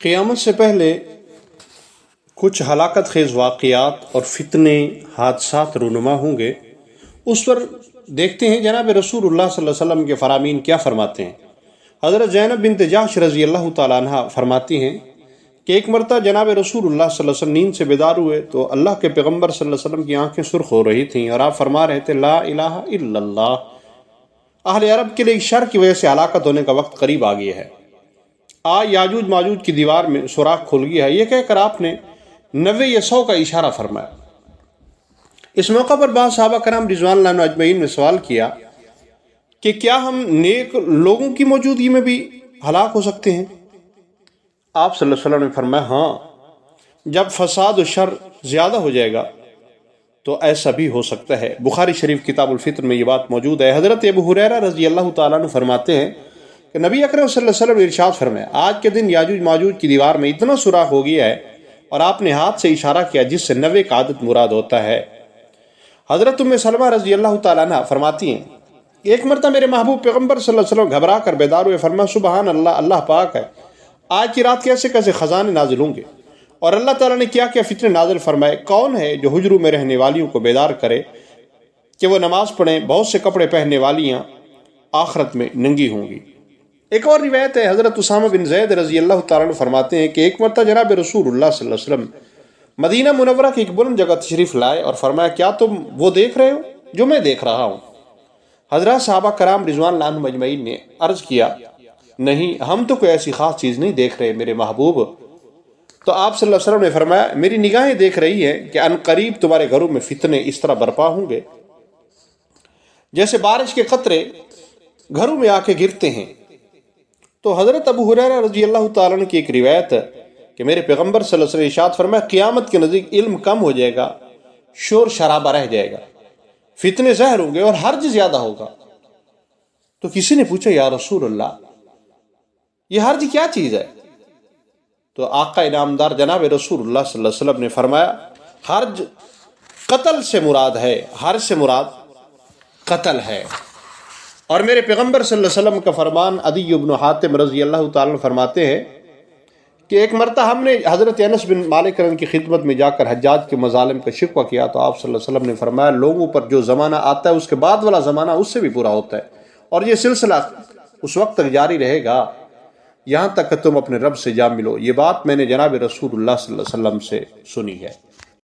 قیامت سے پہلے کچھ ہلاکت خیز واقعات اور فتنے حادثات رونما ہوں گے، اس پر دیکھتے ہیں جناب رسول اللہ صلی اللہ علیہ وسلم کے فرامین کیا فرماتے ہیں۔ حضرت زینب بنت جحش رضی اللہ تعالیٰ عنہ فرماتی ہیں کہ ایک مرتبہ جناب رسول اللہ صلی اللہ علیہ وسلم نیند سے بیدار ہوئے تو اللہ کے پیغمبر صلی اللہ علیہ وسلم کی آنکھیں سرخ ہو رہی تھیں اور آپ فرما رہے تھے لا الہ الا اللہ۔ اہل عرب کے لیے شر کی وجہ سے ہلاکت ہونے کا وقت قریب آ گیا ہے، یاجوج ماجوج کی دیوار میں سوراخ کھل گیا ہے، یہ کہہ کر آپ نے 90 یا 100 کا اشارہ فرمایا۔ اس موقع پر بعض صحابہ کرام رضوان اللہ عنہم اجمعین نے سوال کیا کہ کیا ہم نیک لوگوں کی موجودگی میں بھی ہلاک ہو سکتے ہیں؟ آپ صلی اللہ علیہ وسلم نے فرمایا ہاں، جب فساد و شر زیادہ ہو جائے گا تو ایسا بھی ہو سکتا ہے۔ بخاری شریف کتاب الفطر میں یہ بات موجود ہے۔ حضرت ابو ہریرہ رضی اللہ تعالیٰ عنہ فرماتے ہیں کہ نبی اکرم صلی اللہ علیہ وسلم نے ارشاد فرمایا آج کے دن یاجوج ماجوج کی دیوار میں اتنا سوراخ ہو گیا ہے، اور آپ نے ہاتھ سے اشارہ کیا جس سے 90 کا عدد مراد ہوتا ہے۔ حضرت ام سلمہ رضی اللہ تعالیٰ عنہ فرماتی ہیں ایک مرتبہ میرے محبوب پیغمبر صلی اللہ علیہ وسلم گھبرا کر بیدار ہوئے، فرمایا سبحان اللہ، اللہ پاک ہے، آج کی رات کیسے کیسے خزانے نازل ہوں گے، اور اللہ تعالیٰ نے کیا کیا فتنے نازل فرمائے۔ کون ہے جو حجروں میں رہنے والیوں کو بیدار کرے کہ وہ نماز پڑھیں؟ بہت سے کپڑے پہننے والیاں آخرت میں ننگی ہوں گی۔ ایک اور روایت ہے، حضرت اسامہ بن زید رضی اللہ تعالیٰ عنہ فرماتے ہیں کہ ایک مرتبہ جناب رسول اللہ صلی اللہ علیہ وسلم مدینہ منورہ کی ایک بلند جگہ تشریف لائے اور فرمایا کیا تم وہ دیکھ رہے ہو جو میں دیکھ رہا ہوں؟ حضرات صحابہ کرام رضوان اللہ عنہم اجمعین نے عرض کیا نہیں، ہم تو کوئی ایسی خاص چیز نہیں دیکھ رہے میرے محبوب۔ تو آپ صلی اللہ علیہ وسلم نے فرمایا میری نگاہیں دیکھ رہی ہیں کہ ان قریب تمہارے گھروں میں فتنے اس طرح برپا ہوں گے جیسے بارش کے قطرے گھروں میں آ کے گرتے ہیں۔ تو حضرت ابو ہریرہ رضی اللہ تعالیٰ عنہ کی ایک روایت ہے کہ میرے پیغمبر صلی اللہ علیہ وسلم ارشاد فرمایا قیامت کے نزدیک علم کم ہو جائے گا، شور شرابہ رہ جائے گا، فتنے ظاہر ہوں گے اور حرج زیادہ ہوگا۔ تو کسی نے پوچھا یا رسول اللہ یہ حرج کیا چیز ہے؟ تو آقا انعامدار جناب رسول اللہ صلی اللہ علیہ وسلم نے فرمایا حرج قتل سے مراد ہے، حرج سے مراد قتل ہے۔ اور میرے پیغمبر صلی اللہ علیہ وسلم کا فرمان عدی بن حاتم رضی اللہ تعالیٰ فرماتے ہیں کہ ایک مرتبہ ہم نے حضرت انس بن مالک رضی کی خدمت میں جا کر حجاج کے مظالم کا شکوہ کیا تو آپ صلی اللہ علیہ وسلم نے فرمایا لوگوں پر جو زمانہ آتا ہے اس کے بعد والا زمانہ اس سے بھی پورا ہوتا ہے، اور یہ سلسلہ اس وقت تک جاری رہے گا یہاں تک کہ تم اپنے رب سے جا ملو۔ یہ بات میں نے جناب رسول اللہ صلی اللہ علیہ وسلم سے سنی ہے۔